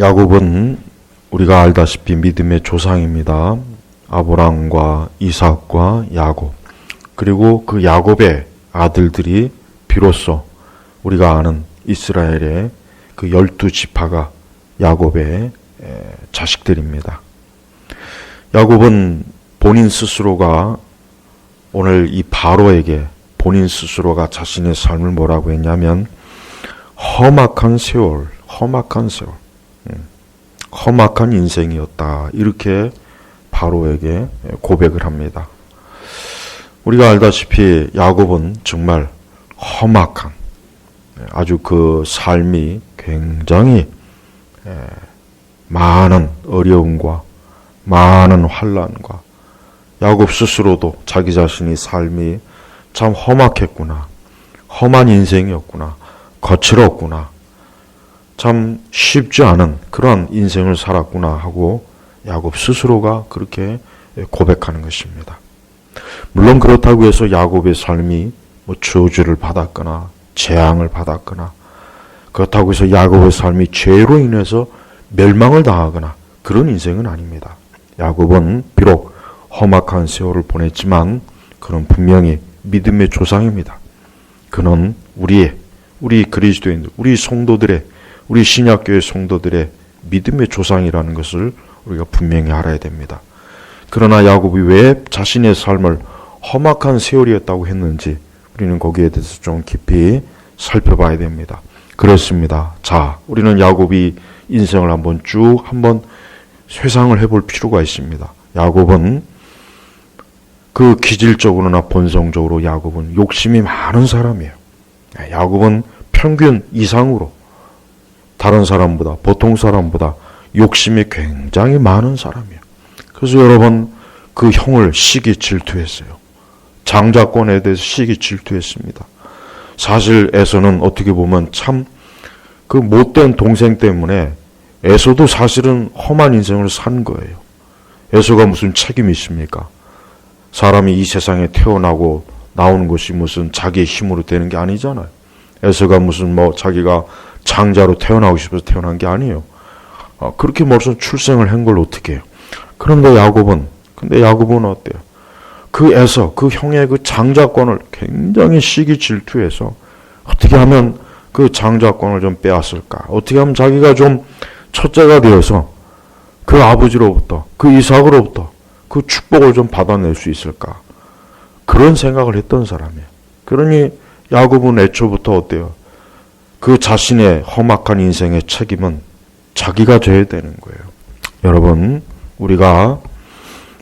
야곱은 우리가 알다시피 믿음의 조상입니다. 아브라함과 이삭과 야곱, 그리고 그 야곱의 아들들이 비로소 우리가 아는 이스라엘의 그 12지파가 야곱의 자식들입니다. 야곱은 본인 스스로가 오늘 이 바로에게 본인 스스로가 자신의 삶을 뭐라고 했냐면 험악한 세월, 험악한 인생이었다. 이렇게 바로에게 고백을 합니다. 우리가 알다시피 야곱은 정말 험악한 아주 그 삶이 굉장히 많은 어려움과 많은 환난과 야곱 스스로도 자기 자신의 삶이 참 험악했구나, 험한 인생이었구나, 거칠었구나, 참 쉽지 않은 그런 인생을 살았구나 하고 야곱 스스로가 그렇게 고백하는 것입니다. 물론 그렇다고 해서 야곱의 삶이 저주를 받았거나 재앙을 받았거나 그렇다고 해서 야곱의 삶이 죄로 인해서 멸망을 당하거나 그런 인생은 아닙니다. 야곱은 비록 험악한 세월을 보냈지만 그는 분명히 믿음의 조상입니다. 그는 우리 그리스도인들, 우리 성도들의, 우리 신약교회 성도들의 믿음의 조상이라는 것을 우리가 분명히 알아야 됩니다. 그러나 야곱이 왜 자신의 삶을 험악한 세월이었다고 했는지 우리는 거기에 대해서 좀 깊이 살펴봐야 됩니다. 그렇습니다. 자, 우리는 야곱이 인생을 한번 회상을 해볼 필요가 있습니다. 야곱은 그 기질적으로나 본성적으로 야곱은 욕심이 많은 사람이에요. 야곱은 평균 이상으로 다른 사람보다, 보통 사람보다 욕심이 굉장히 많은 사람이에요. 그래서 여러분 그 형을 시기 질투했어요. 장자권에 대해서 시기 질투했습니다. 사실 에서는 어떻게 보면 참 그 못된 동생 때문에 에서도 사실은 험한 인생을 산 거예요. 에서가 무슨 책임이 있습니까? 사람이 이 세상에 태어나고 나오는 것이 무슨 자기의 힘으로 되는 게 아니잖아요. 에서가 무슨 자기가 장자로 태어나고 싶어서 태어난 게 아니에요. 그렇게 무슨 출생을 한 걸 어떻게 해요? 근데 야곱은 어때요? 그 에서, 그 형의 그 장자권을 굉장히 시기 질투해서 어떻게 하면 그 장자권을 좀 빼앗을까? 어떻게 하면 자기가 좀 첫째가 되어서 그 아버지로부터, 그 이삭으로부터 그 축복을 좀 받아낼 수 있을까? 그런 생각을 했던 사람이에요. 그러니 야곱은 애초부터 어때요? 그 자신의 험악한 인생의 책임은 자기가 져야 되는 거예요. 여러분, 우리가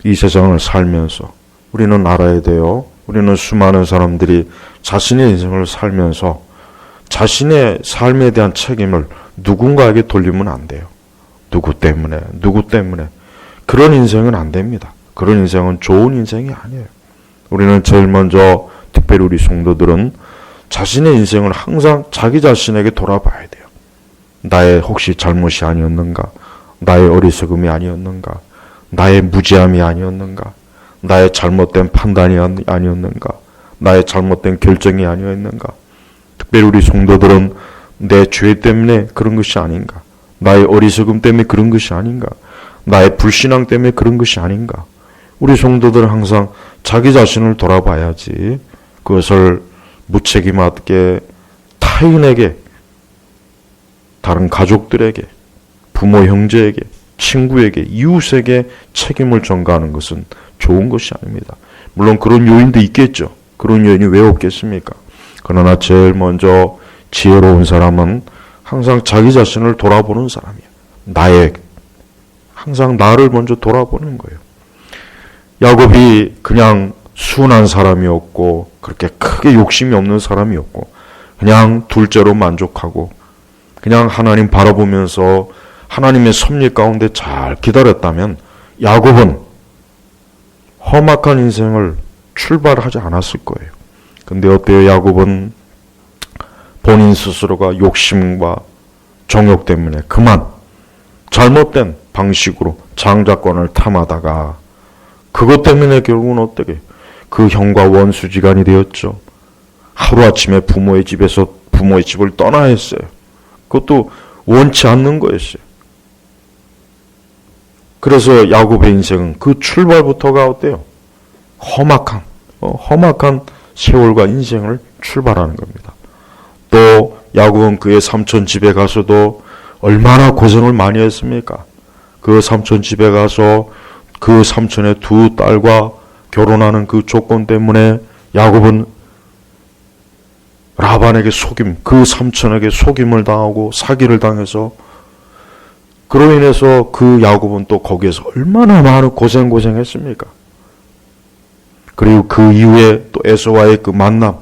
이 세상을 살면서 우리는 알아야 돼요. 우리는 수많은 사람들이 자신의 인생을 살면서 자신의 삶에 대한 책임을 누군가에게 돌리면 안 돼요. 누구 때문에. 그런 인생은 안 됩니다. 그런 인생은 좋은 인생이 아니에요. 우리는 제일 먼저, 특별히 우리 성도들은 자신의 인생을 항상 자기 자신에게 돌아봐야 돼요. 나의 혹시 잘못이 아니었는가? 나의 어리석음이 아니었는가? 나의 무지함이 아니었는가? 나의 잘못된 판단이 아니었는가? 나의 잘못된 결정이 아니었는가? 특별히 우리 성도들은 내 죄 때문에 그런 것이 아닌가? 나의 어리석음 때문에 그런 것이 아닌가? 나의 불신앙 때문에 그런 것이 아닌가? 우리 성도들은 항상 자기 자신을 돌아봐야지 그것을 무책임하게 타인에게, 다른 가족들에게, 부모 형제에게, 친구에게, 이웃에게 책임을 전가하는 것은 좋은 것이 아닙니다. 물론 그런 요인도 있겠죠. 그런 요인이 왜 없겠습니까? 그러나 제일 먼저 지혜로운 사람은 항상 자기 자신을 돌아보는 사람이에요. 항상 나를 먼저 돌아보는 거예요. 야곱이 그냥 순한 사람이었고 그렇게 크게 욕심이 없는 사람이었고 그냥 둘째로 만족하고 그냥 하나님 바라보면서 하나님의 섭리 가운데 잘 기다렸다면 야곱은 험악한 인생을 출발하지 않았을 거예요. 근데 어때요? 야곱은 본인 스스로가 욕심과 정욕 때문에 그만 잘못된 방식으로 장자권을 탐하다가 그것 때문에 결국은 어떻게 그 형과 원수지간이 되었죠. 하루아침에 부모의 집을 떠나야 했어요. 그것도 원치 않는 거였어요. 그래서 야곱의 인생은 그 출발부터가 어때요? 험악한 세월과 인생을 출발하는 겁니다. 또 야곱은 그의 삼촌 집에 가서도 얼마나 고생을 많이 했습니까? 그 삼촌 집에 가서 그 삼촌의 두 딸과 결혼하는 그 조건 때문에 야곱은 라반에게 그 삼촌에게 속임을 당하고 사기를 당해서 그로 인해서 그 야곱은 또 거기에서 얼마나 많은 고생했습니까? 그리고 그 이후에 또 에서와의 그 만남,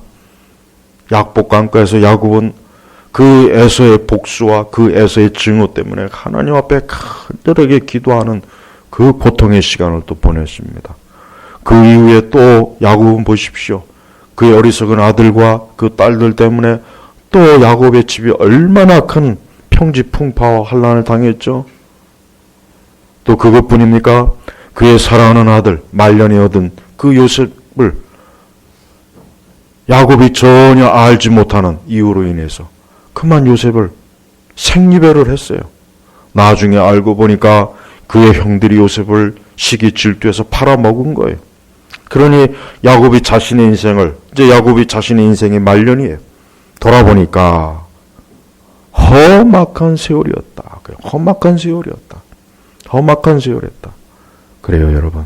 약복강가에서 야곱은 그 에서의 복수와 그 에서의 증오 때문에 하나님 앞에 간절하게 기도하는 그 고통의 시간을 또 보냈습니다. 그 이후에 또 야곱은 보십시오. 그의 어리석은 아들과 그 딸들 때문에 또 야곱의 집이 얼마나 큰 평지풍파와 환난을 당했죠. 또 그것뿐입니까? 그의 사랑하는 아들 말년에 얻은 그 요셉을 야곱이 전혀 알지 못하는 이유로 인해서 그만 요셉을 생리배를 했어요. 나중에 알고 보니까 그의 형들이 요셉을 시기 질투해서 팔아먹은 거예요. 그러니 야곱이 자신의 인생의 말년이에요. 돌아보니까 험악한 세월이었다. 그래요, 여러분.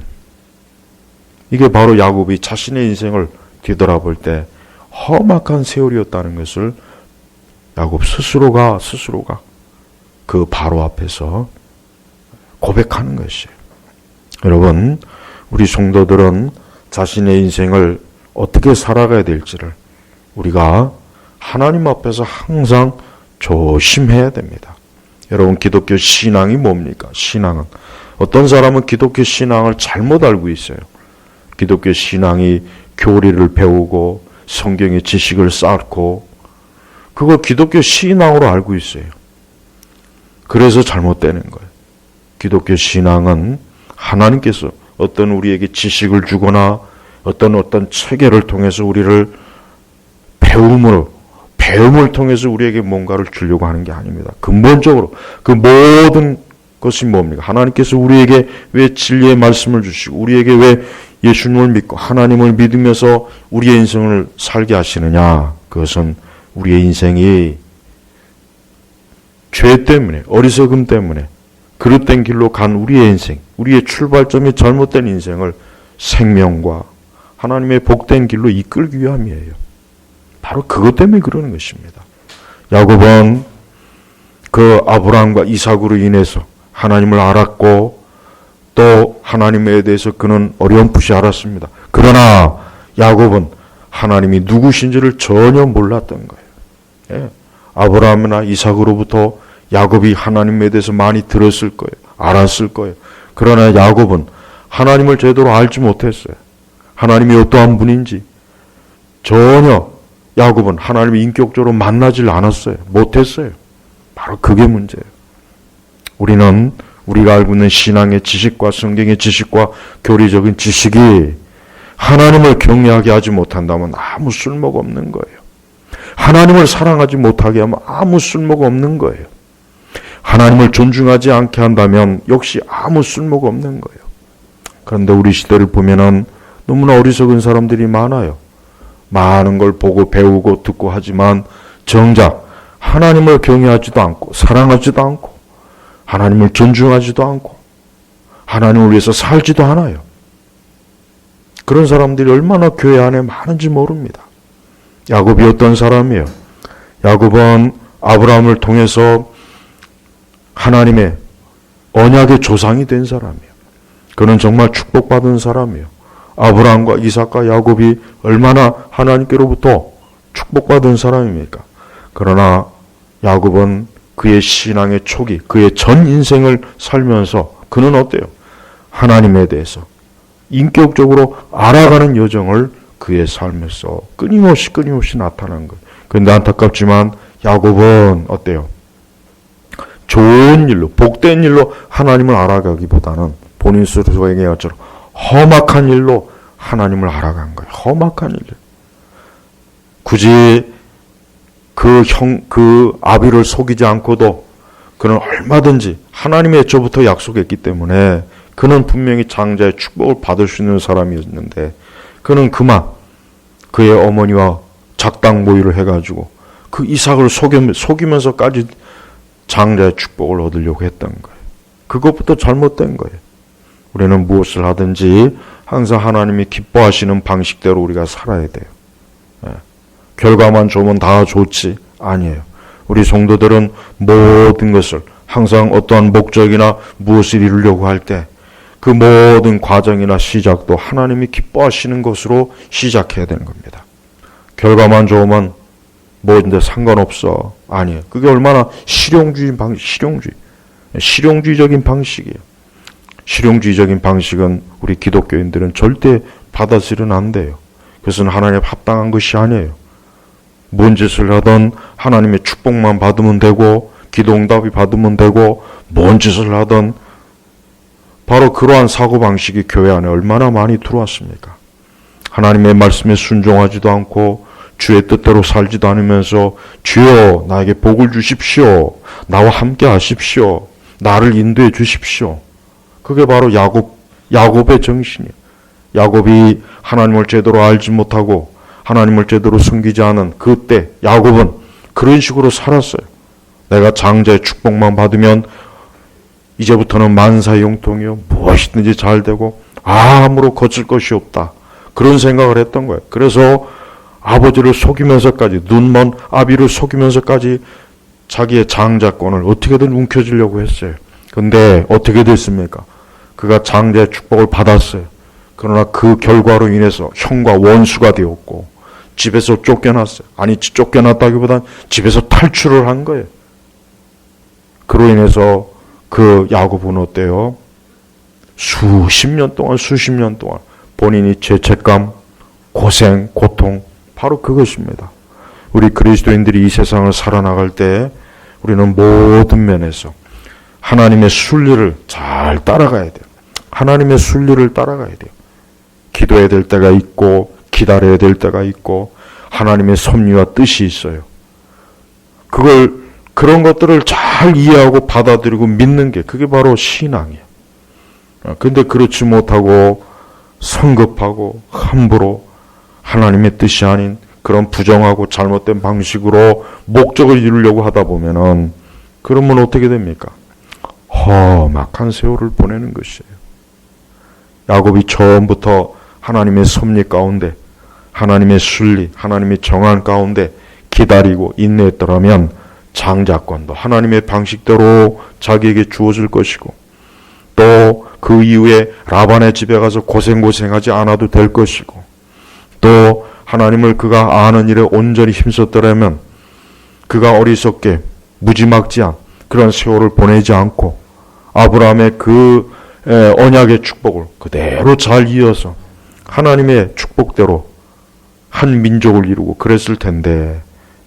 이게 바로 야곱이 자신의 인생을 뒤돌아볼 때 험악한 세월이었다는 것을 야곱 스스로가 그 바로 앞에서 고백하는 것이에요. 여러분, 우리 성도들은 자신의 인생을 어떻게 살아가야 될지를 우리가 하나님 앞에서 항상 조심해야 됩니다. 여러분, 기독교 신앙이 뭡니까? 신앙은 어떤 사람은 기독교 신앙을 잘못 알고 있어요. 기독교 신앙이 교리를 배우고 성경의 지식을 쌓고 그걸 기독교 신앙으로 알고 있어요. 그래서 잘못되는 거예요. 기독교 신앙은 하나님께서 어떤 우리에게 지식을 주거나 어떤 체계를 통해서 우리를 배움을 통해서 우리에게 뭔가를 주려고 하는 게 아닙니다. 근본적으로 그 모든 것이 뭡니까? 하나님께서 우리에게 왜 진리의 말씀을 주시고 우리에게 왜 예수님을 믿고 하나님을 믿으면서 우리의 인생을 살게 하시느냐? 그것은 우리의 인생이 죄 때문에, 어리석음 때문에 그릇된 길로 간 우리의 인생, 우리의 출발점이 잘못된 인생을 생명과 하나님의 복된 길로 이끌기 위함이에요. 바로 그것 때문에 그러는 것입니다. 야곱은 그 아브라함과 이삭으로 인해서 하나님을 알았고 또 하나님에 대해서 그는 어렴풋이 알았습니다. 그러나 야곱은 하나님이 누구신지를 전혀 몰랐던 거예요. 예. 아브라함이나 이삭으로부터 야곱이 하나님에 대해서 많이 들었을 거예요. 알았을 거예요. 그러나 야곱은 하나님을 제대로 알지 못했어요. 하나님이 어떠한 분인지 전혀 야곱은 하나님을 인격적으로 만나질 않았어요. 못했어요. 바로 그게 문제예요. 우리는 우리가 알고 있는 신앙의 지식과 성경의 지식과 교리적인 지식이 하나님을 경외하게 하지 못한다면 아무 쓸모가 없는 거예요. 하나님을 사랑하지 못하게 하면 아무 쓸모가 없는 거예요. 하나님을 존중하지 않게 한다면 역시 아무 쓸모가 없는 거예요. 그런데 우리 시대를 보면은 너무나 어리석은 사람들이 많아요. 많은 걸 보고 배우고 듣고 하지만 정작 하나님을 경외하지도 않고 사랑하지도 않고 하나님을 존중하지도 않고 하나님을 위해서 살지도 않아요. 그런 사람들이 얼마나 교회 안에 많은지 모릅니다. 야곱이 어떤 사람이에요? 야곱은 아브라함을 통해서 하나님의 언약의 조상이 된 사람이에요. 그는 정말 축복받은 사람이에요. 아브라함과 이삭과 야곱이 얼마나 하나님께로부터 축복받은 사람입니까? 그러나 야곱은 그의 신앙의 초기, 그의 전 인생을 살면서 그는 어때요? 하나님에 대해서 인격적으로 알아가는 여정을 그의 삶에서 끊임없이 나타난 거예요. 그런데 안타깝지만 야곱은 어때요? 좋은 일로, 복된 일로 하나님을 알아가기보다는 본인 스스로 얘기한 것처럼 험악한 일로 하나님을 알아간 거예요. 험악한 일. 굳이 그 아비를 속이지 않고도 그는 얼마든지 하나님의 저부터 약속했기 때문에 그는 분명히 장자의 축복을 받을 수 있는 사람이었는데 그는 그만 그의 어머니와 작당 모의를 해가지고 그 이삭을 속이면서까지 장자의 축복을 얻으려고 했던 거예요. 그것부터 잘못된 거예요. 우리는 무엇을 하든지 항상 하나님이 기뻐하시는 방식대로 우리가 살아야 돼요. 결과만 좋으면 다 좋지 아니에요. 우리 성도들은 모든 것을 항상 어떠한 목적이나 무엇을 이루려고 할 때 그 모든 과정이나 시작도 하나님이 기뻐하시는 것으로 시작해야 되는 겁니다. 결과만 좋으면 뭐인데 상관없어. 아니에요. 그게 얼마나 실용주의적인 방식이에요. 실용주의적인 방식은 우리 기독교인들은 절대 받아들이면 안 돼요. 그것은 하나님의 합당한 것이 아니에요. 뭔 짓을 하든 하나님의 축복만 받으면 되고 기도응답이 받으면 되고 뭔 짓을 하든 바로 그러한 사고방식이 교회 안에 얼마나 많이 들어왔습니까? 하나님의 말씀에 순종하지도 않고 주의 뜻대로 살지도 않으면서 주여 나에게 복을 주십시오. 나와 함께 하십시오. 나를 인도해 주십시오. 그게 바로 야곱의 정신이에요. 야곱이 하나님을 제대로 알지 못하고 하나님을 제대로 숨기지 않은 그때 야곱은 그런 식으로 살았어요. 내가 장자의 축복만 받으면 이제부터는 만사형통이요. 무엇이든지 잘 되고 아무로 거칠 것이 없다. 그런 생각을 했던 거예요. 그래서 아버지를 속이면서까지 눈먼 아비를 속이면서까지 자기의 장자권을 어떻게든 움켜쥐려고 했어요. 근데 어떻게 됐습니까? 그가 장자의 축복을 받았어요. 그러나 그 결과로 인해서 형과 원수가 되었고 집에서 쫓겨났어요. 아니 쫓겨났다기보단 집에서 탈출을 한 거예요. 그로 인해서 그 야곱은 어때요? 수십 년 동안 본인이 죄책감, 고생, 고통 바로 그것입니다. 우리 그리스도인들이 이 세상을 살아나갈 때 우리는 모든 면에서 하나님의 순리를 잘 따라가야 돼요. 하나님의 순리를 따라가야 돼요. 기도해야 될 때가 있고 기다려야 될 때가 있고 하나님의 섭리와 뜻이 있어요. 그런 것들을 잘 이해하고 받아들이고 믿는 게 그게 바로 신앙이에요. 근데 그렇지 못하고 성급하고 함부로 하나님의 뜻이 아닌 그런 부정하고 잘못된 방식으로 목적을 이루려고 하다 보면은 그러면 어떻게 됩니까? 험악한 세월을 보내는 것이에요. 야곱이 처음부터 하나님의 섭리 가운데 하나님의 순리, 하나님의 정한 가운데 기다리고 인내했더라면 장자권도 하나님의 방식대로 자기에게 주어질 것이고 또 그 이후에 라반의 집에 가서 고생하지 않아도 될 것이고 또 하나님을 그가 아는 일에 온전히 힘썼더라면 그가 어리석게 무지막지한 그런 세월을 보내지 않고 아브라함의 그 언약의 축복을 그대로 잘 이어서 하나님의 축복대로 한 민족을 이루고 그랬을 텐데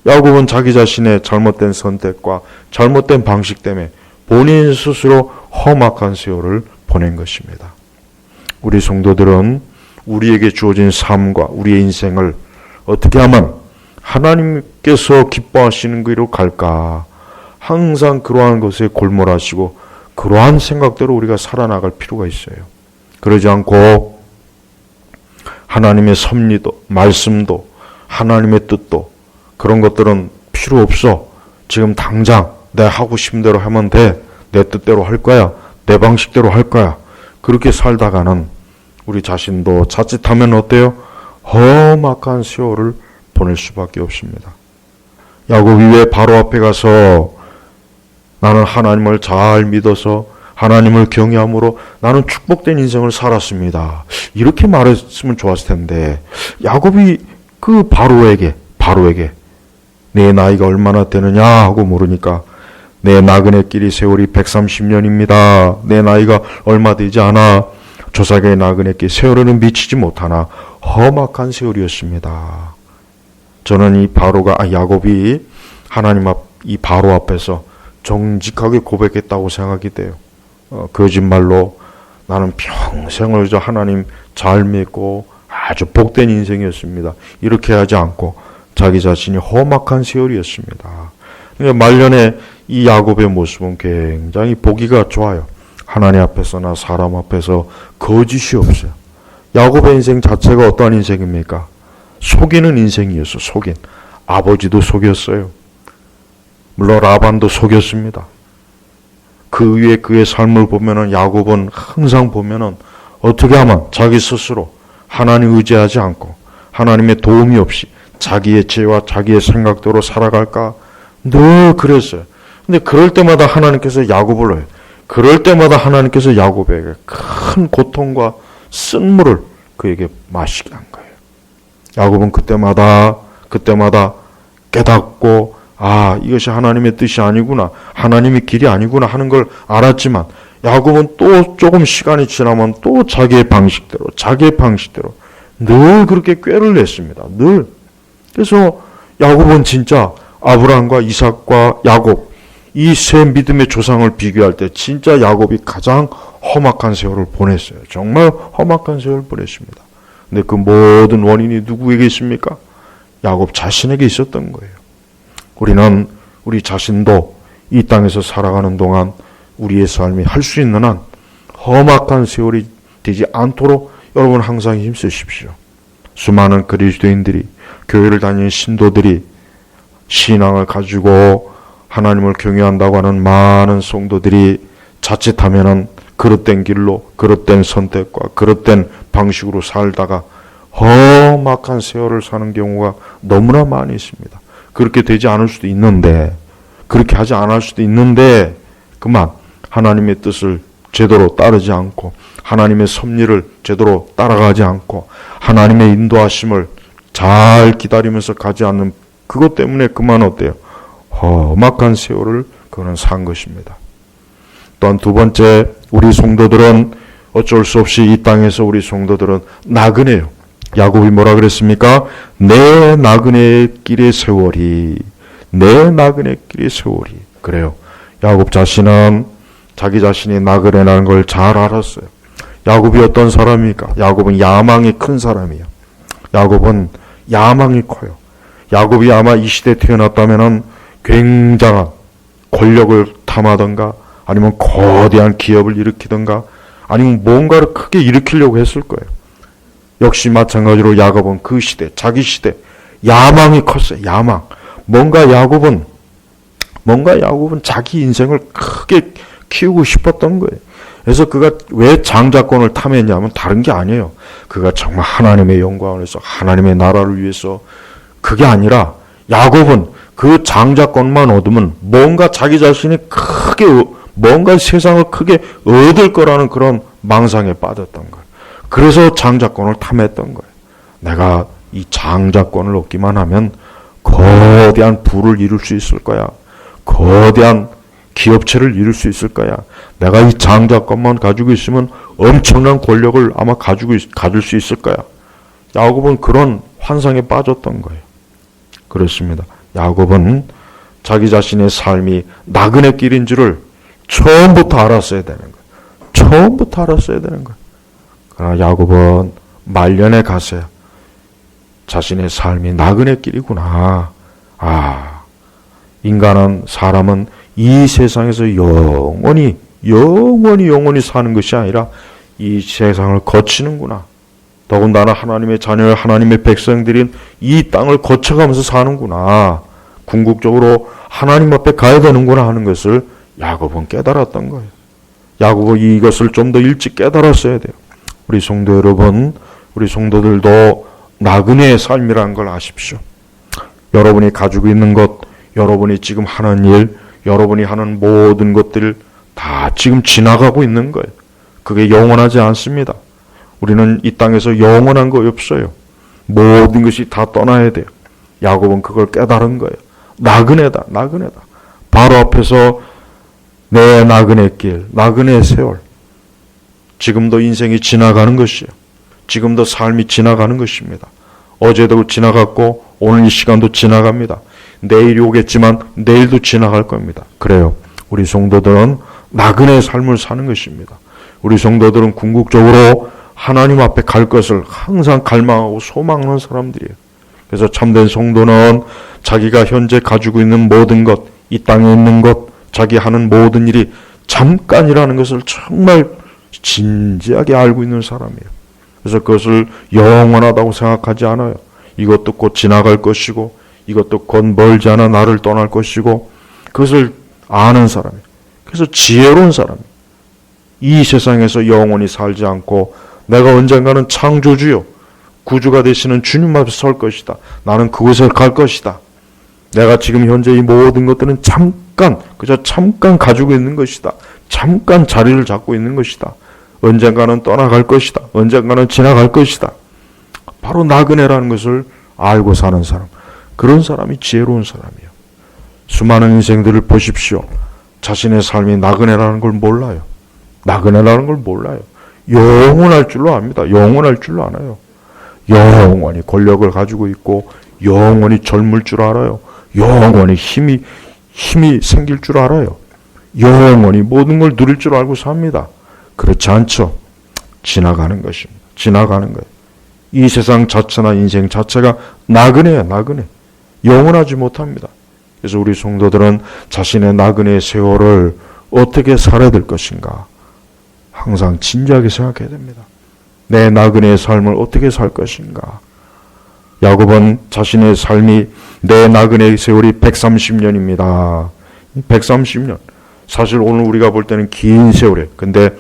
야곱은 자기 자신의 잘못된 선택과 잘못된 방식 때문에 본인 스스로 험악한 세월을 보낸 것입니다. 우리 성도들은 우리에게 주어진 삶과 우리의 인생을 어떻게 하면 하나님께서 기뻐하시는 길로 갈까? 항상 그러한 것에 골몰하시고 그러한 생각대로 우리가 살아나갈 필요가 있어요. 그러지 않고 하나님의 섭리도 말씀도 하나님의 뜻도 그런 것들은 필요 없어. 지금 당장 내 하고 싶은 대로 하면 돼. 내 뜻대로 할 거야. 내 방식대로 할 거야. 그렇게 살다가는 우리 자신도 자칫하면 어때요? 험악한 세월을 보낼 수밖에 없습니다. 야곱이 왜 바로 앞에 가서 나는 하나님을 잘 믿어서 하나님을 경외함으로 나는 축복된 인생을 살았습니다. 이렇게 말했으면 좋았을 텐데 야곱이 그 바로에게 내 나이가 얼마나 되느냐 하고 물으니까 내 나그네 길이 세월이 130년입니다. 내 나이가 얼마 되지 않아. 조사계의 나그네 길 세월에는 미치지 못하나 험악한 세월이었습니다. 저는 야곱이 하나님 이 바로 앞에서 정직하게 고백했다고 생각이 돼요. 거짓말로 나는 평생을 저 하나님 잘 믿고 아주 복된 인생이었습니다. 이렇게 하지 않고 자기 자신이 험악한 세월이었습니다. 그러니까 말년에 이 야곱의 모습은 굉장히 보기가 좋아요. 하나님 앞에서나 사람 앞에서 거짓이 없어요. 야곱의 인생 자체가 어떠한 인생입니까? 속이는 인생이었어. 속인. 아버지도 속였어요. 물론 라반도 속였습니다. 그 위에 그의 삶을 보면은 야곱은 항상 보면은 어떻게 하면 자기 스스로 하나님 의지하지 않고 하나님의 도움이 없이 자기의 지혜와 자기의 생각대로 살아갈까 늘 그랬어요. 근데 그럴 때마다 하나님께서 야곱을 해요. 그럴 때마다 하나님께서 야곱에게 큰 고통과 쓴물을 그에게 마시게 한 거예요. 야곱은 그때마다 깨닫고 이것이 하나님의 뜻이 아니구나, 하나님의 길이 아니구나 하는 걸 알았지만 야곱은 또 조금 시간이 지나면 또 자기의 방식대로 늘 그렇게 꾀를 냈습니다. 늘. 그래서 야곱은 진짜 아브라함과 이삭과 야곱 이 세 믿음의 조상을 비교할 때 진짜 야곱이 가장 험악한 세월을 보냈어요. 정말 험악한 세월을 보냈습니다. 근데 그 모든 원인이 누구에게 있습니까? 야곱 자신에게 있었던 거예요. 우리는 우리 자신도 이 땅에서 살아가는 동안 우리의 삶이 할 수 있는 한 험악한 세월이 되지 않도록 여러분 항상 힘쓰십시오. 수많은 그리스도인들이, 교회를 다니는 신도들이 신앙을 가지고 하나님을 경외한다고 하는 많은 성도들이 자칫하면은 그릇된 길로, 그릇된 선택과 그릇된 방식으로 살다가 험악한 세월을 사는 경우가 너무나 많이 있습니다. 그렇게 되지 않을 수도 있는데, 그렇게 하지 않을 수도 있는데, 그만 하나님의 뜻을 제대로 따르지 않고, 하나님의 섭리를 제대로 따라가지 않고, 하나님의 인도하심을 잘 기다리면서 가지 않는 그것 때문에 그만 어때요? 험악한 세월을 그는 산 것입니다. 또한 두 번째, 우리 성도들은 어쩔 수 없이 이 땅에서 우리 성도들은 나그네요. 야곱이 뭐라 그랬습니까? 내 나그네 길의 세월이, 내 나그네 길의 세월이. 그래요. 야곱 자신은 자기 자신이 나그네라는 걸 잘 알았어요. 야곱이 어떤 사람입니까? 야곱은 야망이 큰 사람이에요. 야곱은 야망이 커요. 야곱이 아마 이 시대에 태어났다면은 굉장한 권력을 탐하던가 아니면 거대한 기업을 일으키던가 아니면 뭔가를 크게 일으키려고 했을 거예요. 역시 마찬가지로 야곱은 그 시대, 자기 시대 야망이 컸어요. 야망. 뭔가 야곱은 자기 인생을 크게 키우고 싶었던 거예요. 그래서 그가 왜 장자권을 탐했냐면 다른 게 아니에요. 그가 정말 하나님의 영광을 위해서, 하나님의 나라를 위해서, 그게 아니라 야곱은 그 장자권만 얻으면 뭔가 자기 자신이 크게, 뭔가 세상을 크게 얻을 거라는 그런 망상에 빠졌던 거예요. 그래서 장자권을 탐했던 거예요. 내가 이 장자권을 얻기만 하면 거대한 부를 이룰 수 있을 거야. 거대한 기업체를 이룰 수 있을 거야. 내가 이 장자권만 가지고 있으면 엄청난 권력을 아마 가질 수 있을 거야. 야곱은 그런 환상에 빠졌던 거예요. 그렇습니다. 야곱은 자기 자신의 삶이 나그네 길인 줄을 처음부터 알았어야 되는 거예요. 처음부터 알았어야 되는 거예요. 그러나 야곱은 말년에 가서야 자신의 삶이 나그네 길이구나. 사람은 이 세상에서 영원히 사는 것이 아니라 이 세상을 거치는구나. 더군다나 하나님의 자녀, 하나님의 백성들인 이 땅을 거쳐가면서 사는구나. 궁극적으로 하나님 앞에 가야 되는구나 하는 것을 야곱은 깨달았던 거예요. 야곱은 이것을 좀 더 일찍 깨달았어야 돼요. 우리 성도 여러분, 우리 성도들도 나그네의 삶이라는 걸 아십시오. 여러분이 가지고 있는 것, 여러분이 지금 하는 일, 여러분이 하는 모든 것들 다 지금 지나가고 있는 거예요. 그게 영원하지 않습니다. 우리는 이 땅에서 영원한 거 없어요. 모든 것이 다 떠나야 돼요. 야곱은 그걸 깨달은 거예요. 나그네다. 바로 앞에서 내 나그네 길, 나그네 세월. 지금도 인생이 지나가는 것이에요. 지금도 삶이 지나가는 것입니다. 어제도 지나갔고 오늘 이 시간도 지나갑니다. 내일이 오겠지만 내일도 지나갈 겁니다. 그래요. 우리 성도들은 나그네의 삶을 사는 것입니다. 우리 성도들은 궁극적으로 하나님 앞에 갈 것을 항상 갈망하고 소망하는 사람들이에요. 그래서 참된 성도는 자기가 현재 가지고 있는 모든 것, 이 땅에 있는 것, 자기 하는 모든 일이 잠깐이라는 것을 정말 진지하게 알고 있는 사람이에요. 그래서 그것을 영원하다고 생각하지 않아요. 이것도 곧 지나갈 것이고 이것도 곧 멀지 않아 나를 떠날 것이고 그것을 아는 사람이에요. 그래서 지혜로운 사람이에요. 이 세상에서 영원히 살지 않고 내가 언젠가는 창조주요 구주가 되시는 주님 앞에 설 것이다. 나는 그곳에 갈 것이다. 내가 지금 현재 이 모든 것들은 그저 잠깐 가지고 있는 것이다. 잠깐 자리를 잡고 있는 것이다. 언젠가는 떠나갈 것이다. 언젠가는 지나갈 것이다. 바로 나그네라는 것을 알고 사는 사람. 그런 사람이 지혜로운 사람이에요. 수많은 인생들을 보십시오. 자신의 삶이 나그네라는 걸 몰라요. 나그네라는 걸 몰라요. 영원할 줄로 압니다. 영원할 줄로 알아요. 영원히 권력을 가지고 있고 영원히 젊을 줄 알아요. 영원히 힘이 생길 줄 알아요. 영원히 모든 걸 누릴 줄 알고 삽니다. 그렇지 않죠. 지나가는 것입니다. 지나가는 거예요. 이 세상 자체나 인생 자체가 나그네야, 나그네. 영원하지 못합니다. 그래서 우리 성도들은 자신의 나그네의 세월을 어떻게 살아야 될 것인가 항상 진지하게 생각해야 됩니다. 내 나그네의 삶을 어떻게 살 것인가. 야곱은 자신의 삶이 내 나그네의 세월이 130년입니다. 130년. 사실 오늘 우리가 볼 때는 긴 세월이에요. 근데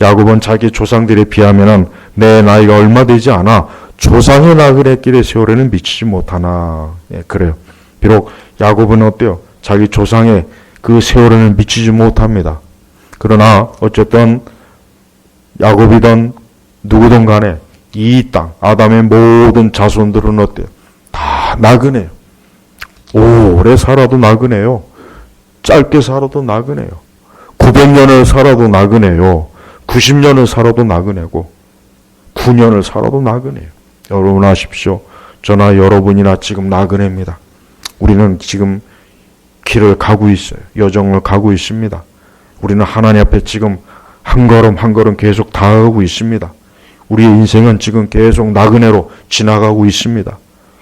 야곱은 자기 조상들에 비하면 내 나이가 얼마 되지 않아 조상의 나그네길의 세월에는 미치지 못하나. 예, 그래요. 비록 야곱은 어때요? 자기 조상의 그 세월에는 미치지 못합니다. 그러나 어쨌든 야곱이든 누구든 간에 이 땅, 아담의 모든 자손들은 어때요? 다 나그네요. 오래 살아도 나그네요. 짧게 살아도 나그네요. 900년을 살아도 나그네요. 90년을 살아도 나그네고 9년을 살아도 나그네요. 여러분 아십시오. 저나 여러분이나 지금 나그네입니다. 우리는 지금 길을 가고 있어요. 여정을 가고 있습니다. 우리는 하나님 앞에 지금 한 걸음 한 걸음 계속 다가가고 있습니다. 우리의 인생은 지금 계속 나그네로 지나가고 있습니다.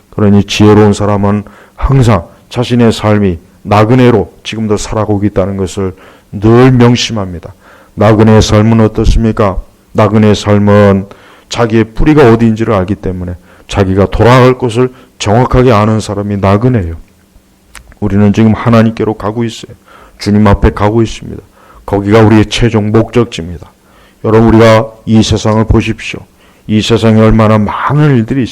그러니 지혜로운 사람은 항상 자신의 삶이 나그네로 지금도 살아가고 있다는 것을 늘 명심합니다. 나그네의 삶은 어떻습니까? 나그네의 삶은 자기의 뿌리가 어디인지를 알기 때문에 자기가 돌아갈 곳을 정확하게 아는 사람이 나그네예요. 우리는 지금 하나님께로 가고 있어요. 주님 앞에 가고 있습니다. 거기가 우리의 최종 목적지입니다. 여러분 우리가 이 세상을 보십시오. 이 세상에 얼마나 많은 일들이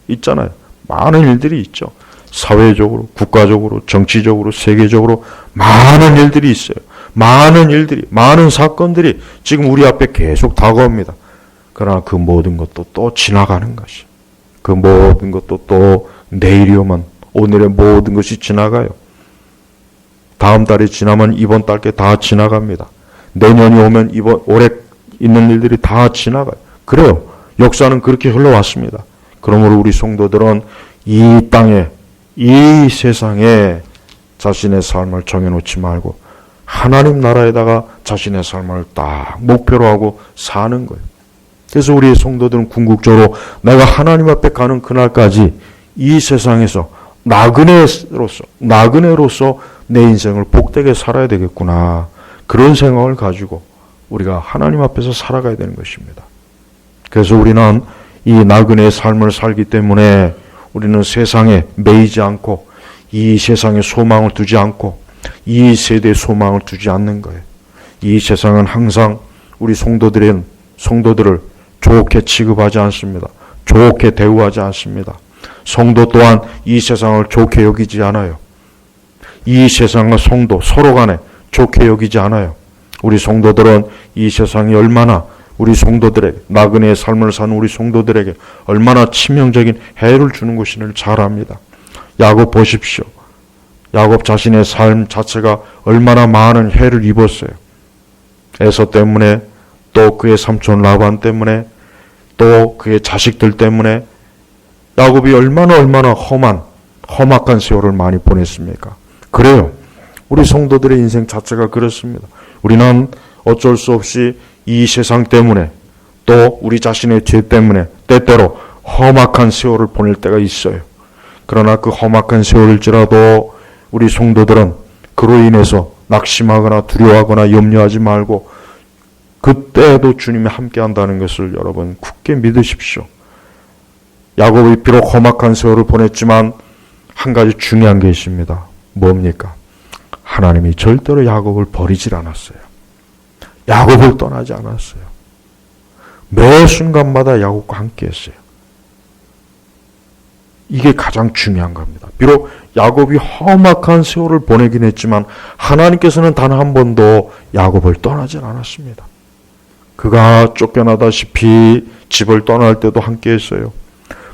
있잖아요. 많은 일들이 있죠. 사회적으로, 국가적으로, 정치적으로, 세계적으로 많은 일들이 있어요. 많은 일들이, 많은 사건들이 지금 우리 앞에 계속 다가옵니다. 그러나 그 모든 것도 또 지나가는 것이. 그 모든 것도 또 내일이 오면 오늘의 모든 것이 지나가요. 다음 달이 지나면 이번 달께 다 지나갑니다. 내년이 오면 올해 있는 일들이 다 지나가요. 그래요. 역사는 그렇게 흘러왔습니다. 그러므로 우리 성도들은 이 땅에, 이 세상에 자신의 삶을 정해놓지 말고 하나님 나라에다가 자신의 삶을 딱 목표로 하고 사는 거예요. 그래서 우리 성도들은 궁극적으로 내가 하나님 앞에 가는 그날까지 이 세상에서 나그네로서 내 인생을 복되게 살아야 되겠구나. 그런 생각을 가지고 우리가 하나님 앞에서 살아가야 되는 것입니다. 그래서 우리는 이 나그네의 삶을 살기 때문에 우리는 세상에 매이지 않고 이 세상에 소망을 두지 않고 이 세대에 소망을 두지 않는 거예요. 이 세상은 항상 우리 성도들을 좋게 취급하지 않습니다. 좋게 대우하지 않습니다. 성도 또한 이 세상을 좋게 여기지 않아요. 이 세상과 성도 서로 간에 좋게 여기지 않아요. 우리 성도들은 이 세상이 얼마나 우리 성도들에게, 나그네의 삶을 사는 우리 성도들에게 얼마나 치명적인 해를 주는 것인지를 잘 압니다. 야곱 보십시오. 야곱 자신의 삶 자체가 얼마나 많은 해를 입었어요. 에서 때문에, 또 그의 삼촌 라반 때문에, 또 그의 자식들 때문에 야곱이 얼마나 험악한 세월을 많이 보냈습니까? 그래요. 우리 성도들의 인생 자체가 그렇습니다. 우리는 어쩔 수 없이 이 세상 때문에 또 우리 자신의 죄 때문에 때때로 험악한 세월을 보낼 때가 있어요. 그러나 그 험악한 세월일지라도 우리 성도들은 그로 인해서 낙심하거나 두려워하거나 염려하지 말고 그때에도 주님이 함께한다는 것을 여러분 굳게 믿으십시오. 야곱이 비록 험악한 세월을 보냈지만 한 가지 중요한 게 있습니다. 뭡니까? 하나님이 절대로 야곱을 버리질 않았어요. 야곱을 떠나지 않았어요. 매 순간마다 야곱과 함께 했어요. 이게 가장 중요한 겁니다. 비록 야곱이 험악한 세월을 보내긴 했지만 하나님께서는 단 한 번도 야곱을 떠나지 않았습니다. 그가 쫓겨나다시피 집을 떠날 때도 함께 했어요.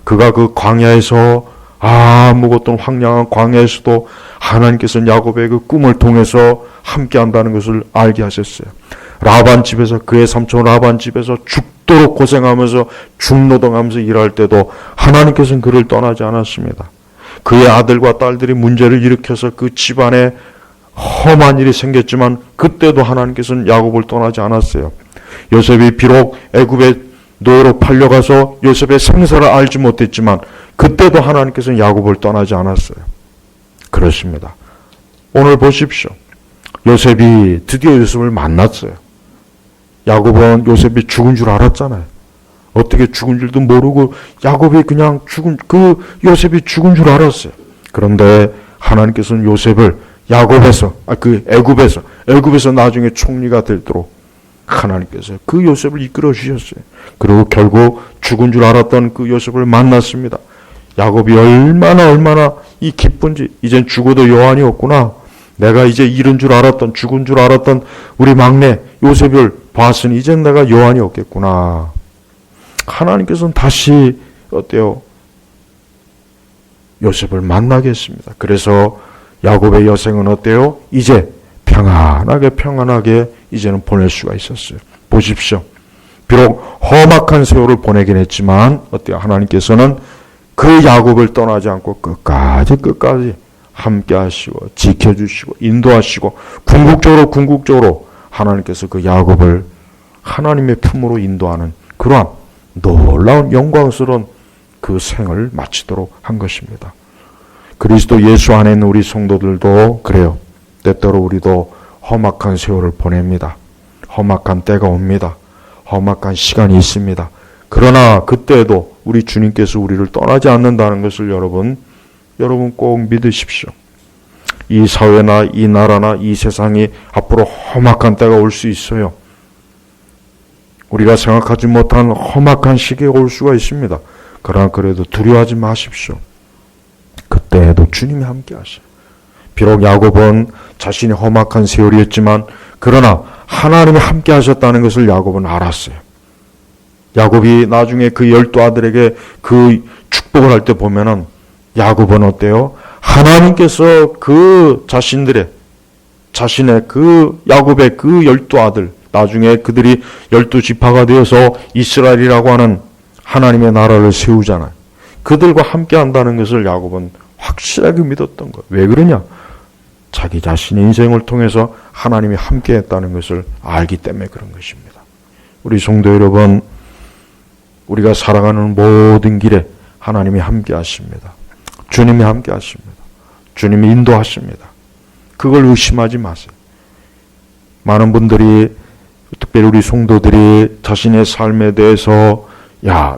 그가 그 광야에서 아무것도 황량한 광야에서도 하나님께서는 야곱의 그 꿈을 통해서 함께 한다는 것을 알게 하셨어요. 라반 집에서 그의 삼촌 라반 집에서 죽도록 고생하면서 죽노동하면서 일할 때도 하나님께서는 그를 떠나지 않았습니다. 그의 아들과 딸들이 문제를 일으켜서 그 집안에 험한 일이 생겼지만 그때도 하나님께서는 야곱을 떠나지 않았어요. 요셉이 비록 애굽의 노예로 팔려가서 요셉의 생사를 알지 못했지만 그때도 하나님께서는 야곱을 떠나지 않았어요. 그렇습니다. 오늘 보십시오. 요셉이 드디어 요셉을 만났어요. 야곱은 요셉이 죽은 줄 알았잖아요. 어떻게 죽은 줄도 모르고 야곱이 그냥 요셉이 죽은 줄 알았어요. 그런데 하나님께서는 요셉을 애굽에서 나중에 총리가 되도록 하나님께서 그 요셉을 이끌어 주셨어요. 그리고 결국 죽은 줄 알았던 그 요셉을 만났습니다. 야곱이 얼마나 이 기쁜지, 이젠 죽어도 여한이 없구나. 내가 이제 죽은 줄 알았던 우리 막내 요셉을 봤으니 이젠 내가 여한이 없겠구나. 하나님께서는 다시 요셉을 만나게 했습니다. 그래서 야곱의 여생은 이제 평안하게 이제는 보낼 수가 있었어요. 보십시오. 비록 험악한 세월을 보내긴 했지만 하나님께서는 그 야곱을 떠나지 않고 끝까지 함께 하시고 지켜주시고 인도하시고 궁극적으로 하나님께서 그 야곱을 하나님의 품으로 인도하는 그러한 놀라운 영광스러운 그 생을 마치도록 한 것입니다. 그리스도 예수 안에 있는 우리 성도들도 그래요. 때때로 우리도 험악한 세월을 보냅니다. 험악한 때가 옵니다. 험악한 시간이 있습니다. 그러나 그때에도 우리 주님께서 우리를 떠나지 않는다는 것을 여러분 꼭 믿으십시오. 이 사회나 이 나라나 이 세상이 앞으로 험악한 때가 올 수 있어요. 우리가 생각하지 못한 험악한 시기가 올 수가 있습니다. 그러나 그래도 두려워하지 마십시오. 그때에도 주님이 함께 하셔요. 비록 야곱은 자신이 험악한 세월이었지만 그러나 하나님이 함께 하셨다는 것을 야곱은 알았어요. 야곱이 나중에 그 12 아들에게 그 축복을 할 때 보면은 야곱은 하나님께서 그 자신의 그 야곱의 그 12 아들, 나중에 그들이 12지파가 되어서 이스라엘이라고 하는 하나님의 나라를 세우잖아요. 그들과 함께 한다는 것을 야곱은 확실하게 믿었던 거예요. 왜 그러냐? 자기 자신의 인생을 통해서 하나님이 함께 했다는 것을 알기 때문에 그런 것입니다. 우리 성도 여러분, 우리가 살아가는 모든 길에 하나님이 함께 하십니다. 주님이 함께 하십니다. 주님이 인도하십니다. 그걸 의심하지 마세요. 많은 분들이, 특별히 우리 성도들이 자신의 삶에 대해서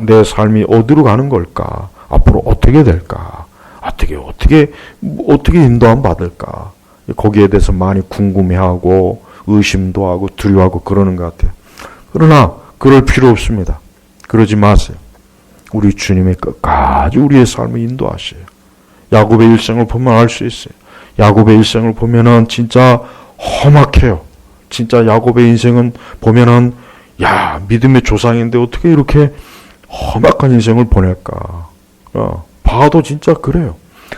내 삶이 어디로 가는 걸까? 앞으로 어떻게 될까? 어떻게 인도함 받을까? 거기에 대해서 많이 궁금해하고 의심도 하고 두려워하고 그러는 것 같아요. 그러나 그럴 필요 없습니다. 그러지 마세요. 우리 주님이 끝까지 우리의 삶을 인도하셔요. 야곱의 일생을 보면 알 수 있어요. 야곱의 일생을 보면은 진짜 험악해요. 진짜 야곱의 인생은 보면은 믿음의 조상인데 어떻게 이렇게 험악한 인생을 보낼까? 봐도 진짜 그래요.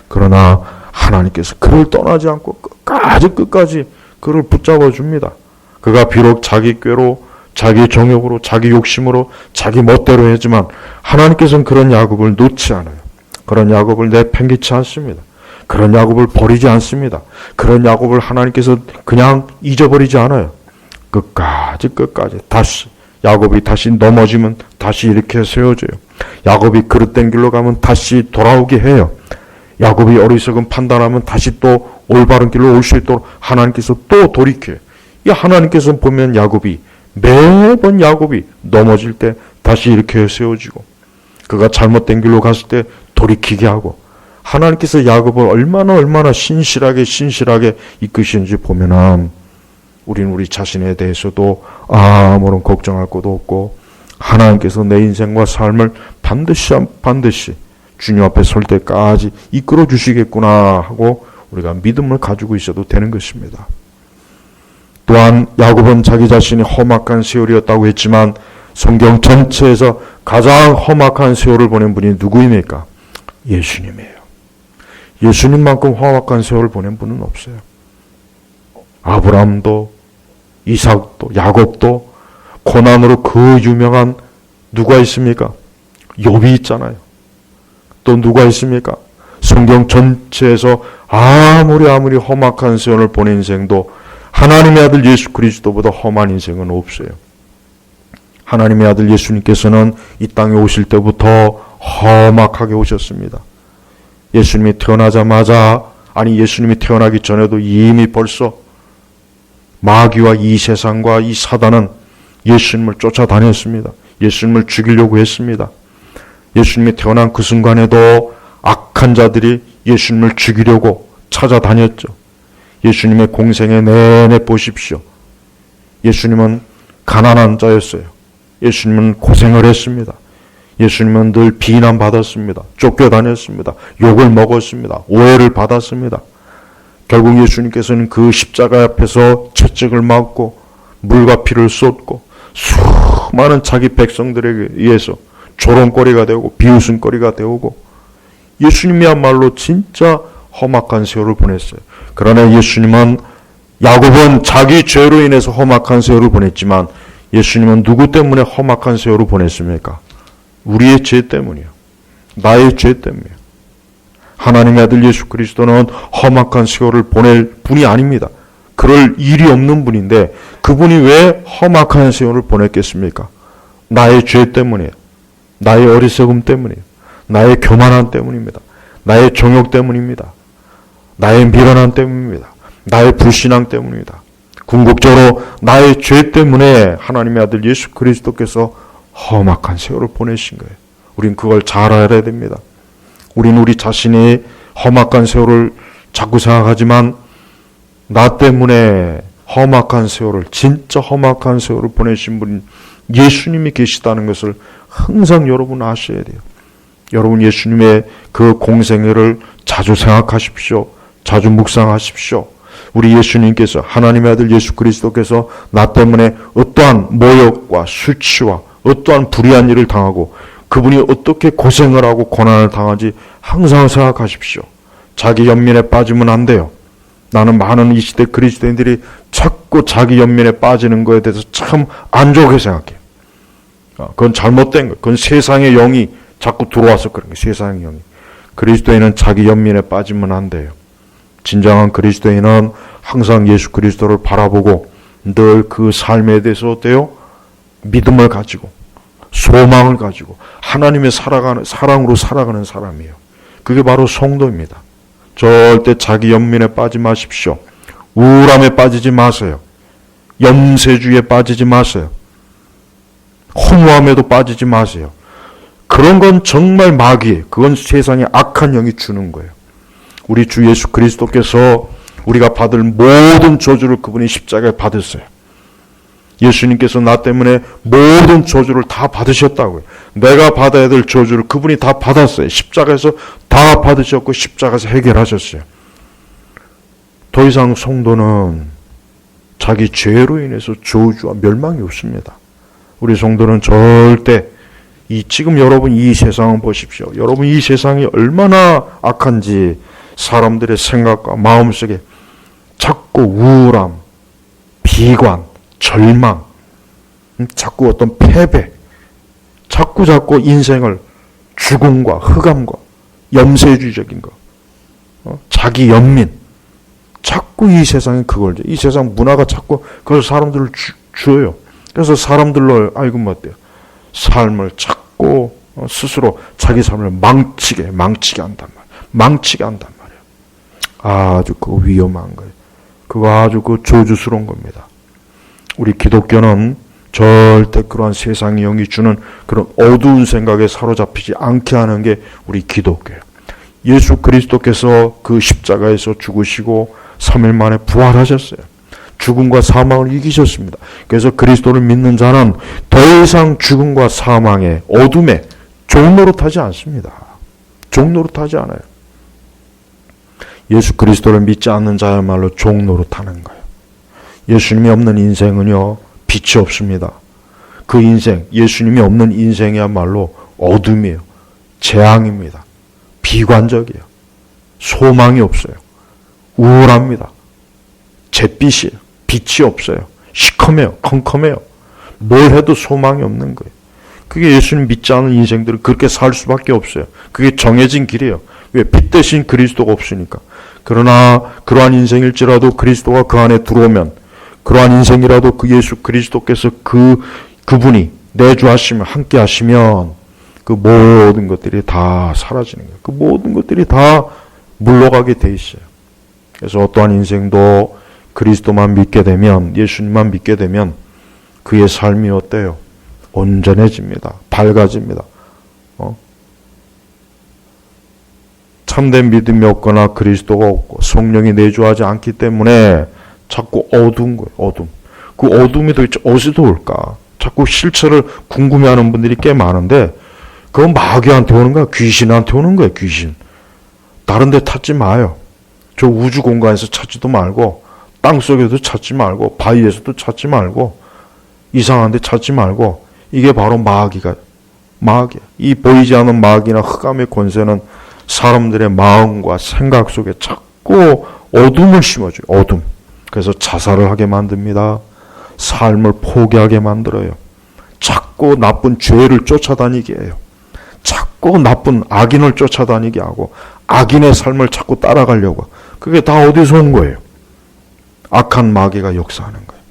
그러나 하나님께서 그를 떠나지 않고 끝까지 그를 붙잡아 줍니다. 그가 비록 자기 꾀로, 자기 정욕으로, 자기 욕심으로, 자기 멋대로 했지만 하나님께서는 그런 야곱을 놓지 않아요. 그런 야곱을 내팽개치 않습니다. 그런 야곱을 버리지 않습니다. 그런 야곱을 하나님께서 그냥 잊어버리지 않아요. 끝까지 다시 야곱이 다시 넘어지면 다시 이렇게 세워져요. 야곱이 그릇된 길로 가면 다시 돌아오게 해요. 야곱이 어리석은 판단하면 다시 또 올바른 길로 올 수 있도록 하나님께서 또 돌이켜요. 이 하나님께서 보면 매번 야곱이 넘어질 때 다시 이렇게 세워지고, 그가 잘못된 길로 갔을 때 돌이키게 하고, 하나님께서 야곱을 얼마나 신실하게 이끄시는지 보면은 우리는 우리 자신에 대해서도 아무런 걱정할 것도 없고, 하나님께서 내 인생과 삶을 반드시 주님 앞에 설 때까지 이끌어 주시겠구나 하고 우리가 믿음을 가지고 있어도 되는 것입니다. 또한 야곱은 자기 자신이 험악한 세월이었다고 했지만 성경 전체에서 가장 험악한 세월을 보낸 분이 누구입니까? 예수님이에요. 예수님만큼 험악한 세월을 보낸 분은 없어요. 아브라함도, 이삭도, 야곱도 고난으로 그 유명한 누가 있습니까? 욥이 있잖아요. 또 누가 있습니까? 성경 전체에서 아무리 험악한 세월을 보낸 인생도 하나님의 아들 예수 그리스도보다 험한 인생은 없어요. 하나님의 아들 예수님께서는 이 땅에 오실 때부터 험악하게 오셨습니다. 예수님이 태어나기 전에도 이미 벌써 마귀와 이 세상과 이 사단은 예수님을 쫓아다녔습니다. 예수님을 죽이려고 했습니다. 예수님이 태어난 그 순간에도 악한 자들이 예수님을 죽이려고 찾아다녔죠. 예수님의 공생애 내내 보십시오. 예수님은 가난한 자였어요. 예수님은 고생을 했습니다. 예수님은 늘 비난받았습니다. 쫓겨다녔습니다. 욕을 먹었습니다. 오해를 받았습니다. 결국 예수님께서는 그 십자가 앞에서 채찍을 맞고 물과 피를 쏟고 수많은 자기 백성들에게 의해서 조롱거리가 되고 비웃음거리가 되고, 예수님이야말로 진짜 험악한 세월을 보냈어요. 그러나 야곱은 자기 죄로 인해서 험악한 세월을 보냈지만 예수님은 누구 때문에 험악한 세월을 보냈습니까? 우리의 죄 때문이요. 나의 죄 때문이요. 하나님의 아들 예수 그리스도는 험악한 세월을 보낼 분이 아닙니다. 그럴 일이 없는 분인데 그분이 왜 험악한 세월을 보냈겠습니까? 나의 죄 때문이에요. 나의 어리석음 때문이에요. 나의 교만함 때문입니다. 나의 정욕 때문입니다. 나의 미련함 때문입니다. 나의 불신앙 때문입니다. 궁극적으로 나의 죄 때문에 하나님의 아들 예수 그리스도께서 험악한 세월을 보내신 거예요. 우린 그걸 잘 알아야 됩니다. 우린 우리 자신이 험악한 세월을 자꾸 생각하지만 나 때문에 진짜 험악한 세월을 보내신 분 예수님이 계시다는 것을 항상 여러분 아셔야 돼요. 여러분 예수님의 그 공생애를 자주 생각하십시오. 자주 묵상하십시오. 우리 예수님께서, 하나님의 아들 예수 그리스도께서 나 때문에 어떠한 모욕과 수치와 어떠한 불의한 일을 당하고 그분이 어떻게 고생을 하고 고난을 당하지 항상 생각하십시오. 자기 연민에 빠지면 안 돼요. 나는 많은 이 시대 그리스도인들이 자꾸 자기 연민에 빠지는 거에 대해서 참 안 좋게 생각해요. 그건 잘못된 거예요. 그건 세상의 영이 자꾸 들어와서 그런 거예요. 세상의 영이. 그리스도인은 자기 연민에 빠지면 안 돼요. 진정한 그리스도인은 항상 예수 그리스도를 바라보고 늘 그 삶에 대해서 어때요? 믿음을 가지고 소망을 가지고 하나님의 사랑으로 살아가는 사람이에요. 그게 바로 성도입니다. 절대 자기 연민에 빠지지 마십시오. 우울함에 빠지지 마세요. 염세주의에 빠지지 마세요. 허무함에도 빠지지 마세요. 그런 건 정말 마귀예요. 그건 세상의 악한 영이 주는 거예요. 우리 주 예수 그리스도께서 우리가 받을 모든 저주를 그분이 십자가에 받으세요. 예수님께서 나 때문에 모든 저주를 다 받으셨다고요. 내가 받아야 될 저주를 그분이 다 받았어요. 십자가에서 다 받으셨고 십자가에서 해결하셨어요. 더 이상 성도는 자기 죄로 인해서 저주와 멸망이 없습니다. 우리 성도는 절대 지금 여러분 이 세상을 보십시오. 여러분 이 세상이 얼마나 악한지 사람들의 생각과 마음속에 자꾸 우울함, 비관, 절망, 자꾸 어떤 패배, 자꾸 인생을 죽음과 흑암과 염세주의적인 거, 자기 연민, 자꾸 이 세상에 그걸, 이 세상 문화가 자꾸 그걸 사람들을 줘요. 그래서 사람들로 알고 어때요? 삶을 자꾸 스스로 자기 삶을 망치게 한단 말이에요. 망치게 한단 말이에요. 아주 그거 위험한 거예요. 그거 아주 그 저주스러운 겁니다. 우리 기독교는 절대 그러한 세상의 영이 주는 그런 어두운 생각에 사로잡히지 않게 하는 게 우리 기독교예요. 예수 그리스도께서 그 십자가에서 죽으시고 3일 만에 부활하셨어요. 죽음과 사망을 이기셨습니다. 그래서 그리스도를 믿는 자는 더 이상 죽음과 사망의 어둠에 종노릇하지 않습니다. 종노릇하지 않아요. 예수 그리스도를 믿지 않는 자야말로 종노릇하는 거예요. 예수님이 없는 인생은요, 빛이 없습니다. 그 인생, 예수님이 없는 인생이야말로 어둠이에요. 재앙입니다. 비관적이에요. 소망이 없어요. 우울합니다. 잿빛이에요. 빛이 없어요. 시커매요. 컴컴해요. 뭘 해도 소망이 없는 거예요. 그게 예수님 믿지 않는 인생들은 그렇게 살 수밖에 없어요. 그게 정해진 길이에요. 왜? 빛 대신 그리스도가 없으니까. 그러나 그러한 인생일지라도 그리스도가 그 안에 들어오면, 그러한 인생이라도 그 예수 그리스도께서 그분이 내주하시면, 함께 하시면 그 모든 것들이 다 사라지는 거예요. 그 모든 것들이 다 물러가게 돼 있어요. 그래서 어떠한 인생도 그리스도만 믿게 되면, 예수님만 믿게 되면 그의 삶이 어때요? 온전해집니다. 밝아집니다. 참된 믿음이 없거나 그리스도가 없고 성령이 내주하지 않기 때문에 자꾸 어두운 거예요. 어둠. 그 어둠이 도대체 어디서 올까? 자꾸 실체를 궁금해하는 분들이 꽤 많은데 그건 마귀한테 오는 거야. 귀신한테 오는 거예요. 귀신. 다른 데 찾지 마요. 저 우주 공간에서 찾지도 말고, 땅속에도 찾지 말고, 바위에서도 찾지 말고, 이상한 데 찾지 말고, 이게 바로 마귀야. 이 보이지 않는 마귀나 흑암의 권세는 사람들의 마음과 생각 속에 자꾸 어둠을 심어줘요. 어둠. 그래서 자살을 하게 만듭니다. 삶을 포기하게 만들어요. 자꾸 나쁜 죄를 쫓아다니게 해요. 자꾸 나쁜 악인을 쫓아다니게 하고 악인의 삶을 자꾸 따라가려고. 그게 다 어디서 온 거예요? 악한 마귀가 역사하는 거예요.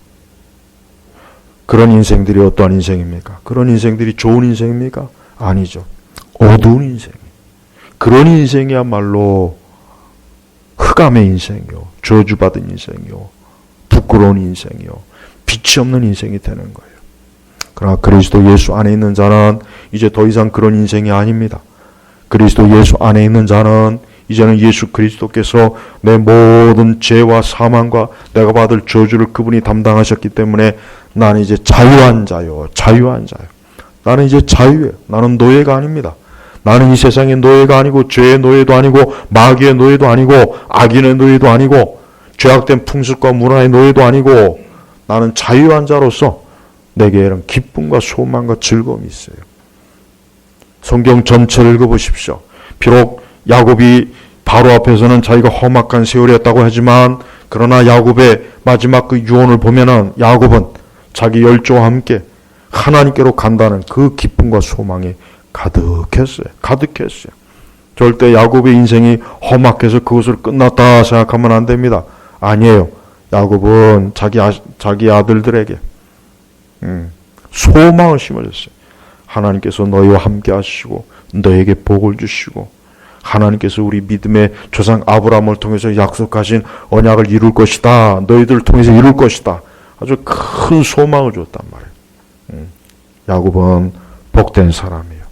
그런 인생들이 어떠한 인생입니까? 그런 인생들이 좋은 인생입니까? 아니죠. 어두운 인생. 그런 인생이야말로 흑암의 인생이요, 저주받은 인생이요, 부끄러운 인생이요, 빛이 없는 인생이 되는 거예요. 그러나 그리스도 예수 안에 있는 자는 이제 더 이상 그런 인생이 아닙니다. 그리스도 예수 안에 있는 자는 이제는 예수 그리스도께서 내 모든 죄와 사망과 내가 받을 저주를 그분이 담당하셨기 때문에 나는 이제 자유한 자요. 자유한 자요. 나는 이제 자유예요. 나는 노예가 아닙니다. 나는 이 세상의 노예가 아니고 죄의 노예도 아니고 마귀의 노예도 아니고 악인의 노예도 아니고 죄악된 풍습과 문화의 노예도 아니고 나는 자유한 자로서 내게는 기쁨과 소망과 즐거움이 있어요. 성경 전체를 읽어보십시오. 비록 야곱이 바로 앞에서는 자기가 험악한 세월이었다고 하지만 그러나 야곱의 마지막 그 유언을 보면은 야곱은 자기 열조와 함께 하나님께로 간다는 그 기쁨과 소망이 가득했어요. 절대 야곱의 인생이 험악해서 그것으로 끝났다 생각하면 안 됩니다. 아니에요. 야곱은 자기 아들들에게 소망을 심어줬어요. 하나님께서 너희와 함께 하시고 너에게 복을 주시고 하나님께서 우리 믿음의 조상 아브라함을 통해서 약속하신 언약을 이룰 것이다. 너희들을 통해서 이룰 것이다. 아주 큰 소망을 줬단 말이에요. 야곱은 복된 사람이에요.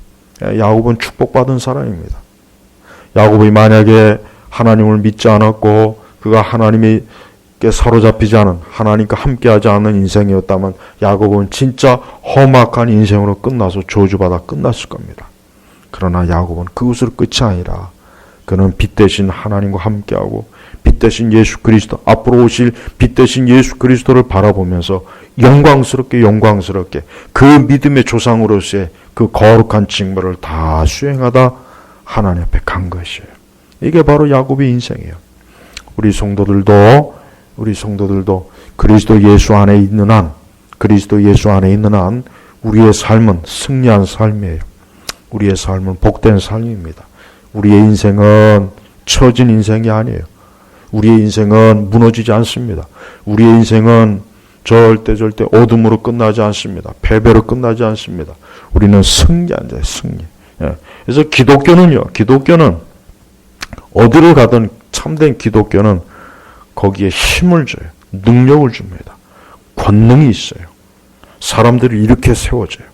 야곱은 축복받은 사람입니다. 야곱이 만약에 하나님을 믿지 않았고 그가 하나님께 사로잡히지 않은 하나님과 함께하지 않는 인생이었다면 야곱은 진짜 험악한 인생으로 끝나서 저주받아 끝났을 겁니다. 그러나 야곱은 그것으로 끝이 아니라 그는 빛 대신 하나님과 함께하고 빛 대신 예수 그리스도, 앞으로 오실 빛 대신 예수 그리스도를 바라보면서 영광스럽게 그 믿음의 조상으로서의 그 거룩한 직무를 다 수행하다 하나님 앞에 간 것이에요. 이게 바로 야곱의 인생이에요. 우리 성도들도 그리스도 예수 안에 있는 한 우리의 삶은 승리한 삶이에요. 우리의 삶은 복된 삶입니다. 우리의 인생은 처진 인생이 아니에요. 우리의 인생은 무너지지 않습니다. 우리의 인생은 절대 어둠으로 끝나지 않습니다. 패배로 끝나지 않습니다. 우리는 승리한 자예요. 승리. 그래서 기독교는 어디를 가든 참된 기독교는 거기에 힘을 줘요. 능력을 줍니다. 권능이 있어요. 사람들이 이렇게 세워져요.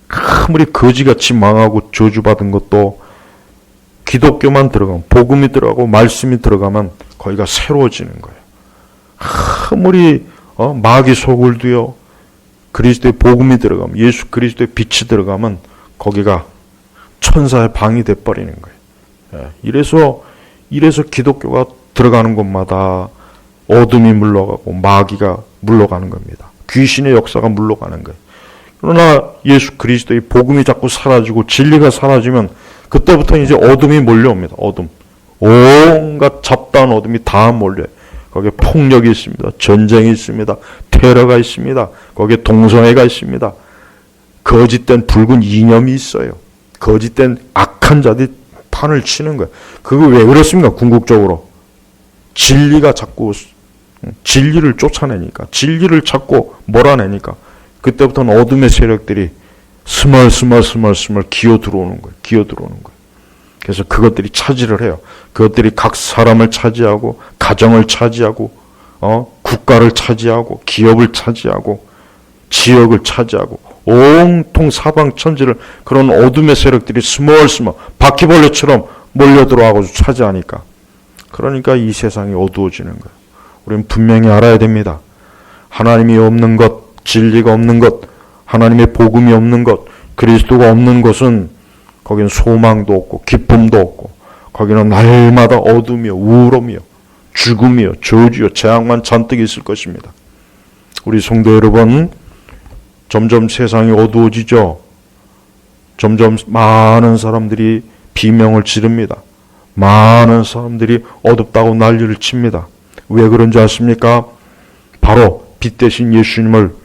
아무리 거지같이 망하고 저주받은 것도 기독교만 들어가면, 복음이 들어가고 말씀이 들어가면 거기가 새로워지는 거예요. 아무리 마귀 속을 두여 그리스도의 복음이 들어가면, 예수 그리스도의 빛이 들어가면 거기가 천사의 방이 돼버리는 거예요. 이래서 기독교가 들어가는 곳마다 어둠이 물러가고 마귀가 물러가는 겁니다. 귀신의 역사가 물러가는 거예요. 그러나 예수 그리스도의 복음이 자꾸 사라지고 진리가 사라지면 그때부터 이제 어둠이 몰려옵니다. 어둠. 온갖 잡다한 어둠이 다 몰려요. 거기에 폭력이 있습니다. 전쟁이 있습니다. 테러가 있습니다. 거기에 동성애가 있습니다. 거짓된 붉은 이념이 있어요. 거짓된 악한 자들이 판을 치는 거예요. 그거 왜 그렇습니까? 궁극적으로. 진리가 자꾸 진리를 쫓아내니까, 진리를 찾고 몰아내니까 그때부터는 어둠의 세력들이 스멀스멀 기어 들어오는 거예요. 기어 들어오는 거예요. 그래서 그것들이 차지를 해요. 그것들이 각 사람을 차지하고, 가정을 차지하고, 국가를 차지하고, 기업을 차지하고, 지역을 차지하고, 온통 사방 천지를 그런 어둠의 세력들이 스멀스멀 바퀴벌레처럼 몰려 들어와서 차지하니까, 그러니까 이 세상이 어두워지는 거예요. 우리는 분명히 알아야 됩니다. 하나님이 없는 것, 진리가 없는 것, 하나님의 복음이 없는 것, 그리스도가 없는 것은 거기는 소망도 없고 기쁨도 없고, 거기는 날마다 어둠이요, 우울함이요, 죽음이요, 저주요, 재앙만 잔뜩 있을 것입니다. 우리 성도 여러분, 점점 세상이 어두워지죠. 점점 많은 사람들이 비명을 지릅니다. 많은 사람들이 어둡다고 난리를 칩니다. 왜 그런지 아십니까? 바로 빛 대신 예수님을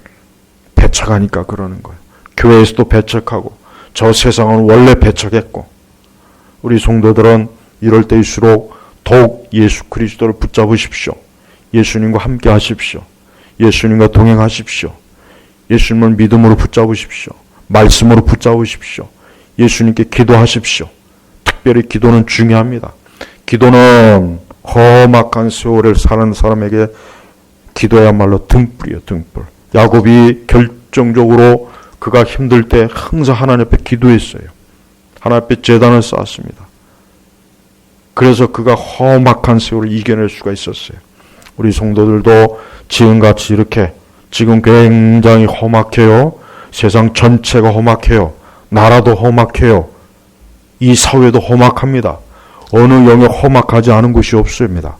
배척하니까 그러는 거예요. 교회에서도 배척하고, 저 세상은 원래 배척했고, 우리 성도들은 이럴 때일수록 더욱 예수 그리스도를 붙잡으십시오. 예수님과 함께 하십시오. 예수님과 동행하십시오. 예수님을 믿음으로 붙잡으십시오. 말씀으로 붙잡으십시오. 예수님께 기도하십시오. 특별히 기도는 중요합니다. 기도는 험악한 세월을 사는 사람에게 기도야말로 등불이에요. 등불. 야곱이 결정적으로 그가 힘들 때 항상 하나님 앞에 기도했어요. 하나님 앞에 제단을 쌓았습니다. 그래서 그가 험악한 세월을 이겨낼 수가 있었어요. 우리 성도들도 지금같이 이렇게, 지금 굉장히 험악해요. 세상 전체가 험악해요. 나라도 험악해요. 이 사회도 험악합니다. 어느 영역 험악하지 않은 곳이 없습니다.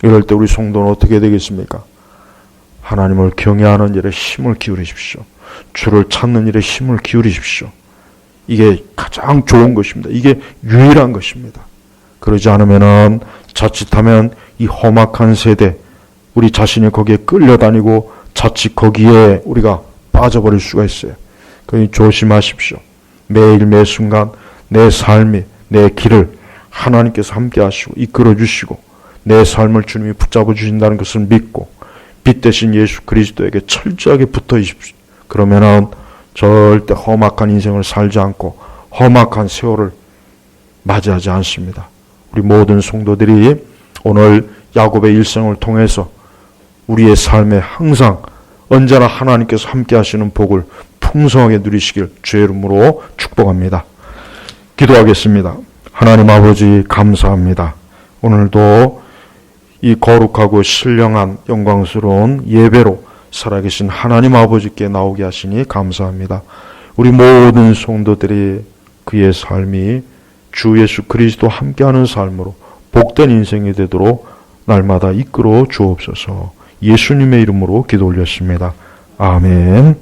이럴 때 우리 성도는 어떻게 되겠습니까? 하나님을 경외하는 일에 힘을 기울이십시오. 주를 찾는 일에 힘을 기울이십시오. 이게 가장 좋은 것입니다. 이게 유일한 것입니다. 그러지 않으면은 자칫하면 이 험악한 세대, 우리 자신이 거기에 끌려다니고 자칫 거기에 우리가 빠져버릴 수가 있어요. 그러니 조심하십시오. 매일 매 순간 내 삶이, 내 길을 하나님께서 함께 하시고 이끌어 주시고 내 삶을 주님이 붙잡아 주신다는 것을 믿고 빛 대신 예수 그리스도에게 철저하게 붙어 있십시오. 그러면은 절대 험악한 인생을 살지 않고 험악한 세월을 맞이하지 않습니다. 우리 모든 성도들이 오늘 야곱의 일생을 통해서 우리의 삶에 항상 언제나 하나님께서 함께 하시는 복을 풍성하게 누리시길 주의 이름으로 축복합니다. 기도하겠습니다. 하나님 아버지 감사합니다. 오늘도 이 거룩하고 신령한 영광스러운 예배로 살아계신 하나님 아버지께 나오게 하시니 감사합니다. 우리 모든 성도들이 그의 삶이 주 예수 그리스도 함께하는 삶으로 복된 인생이 되도록 날마다 이끌어 주옵소서. 예수님의 이름으로 기도 올렸습니다. 아멘.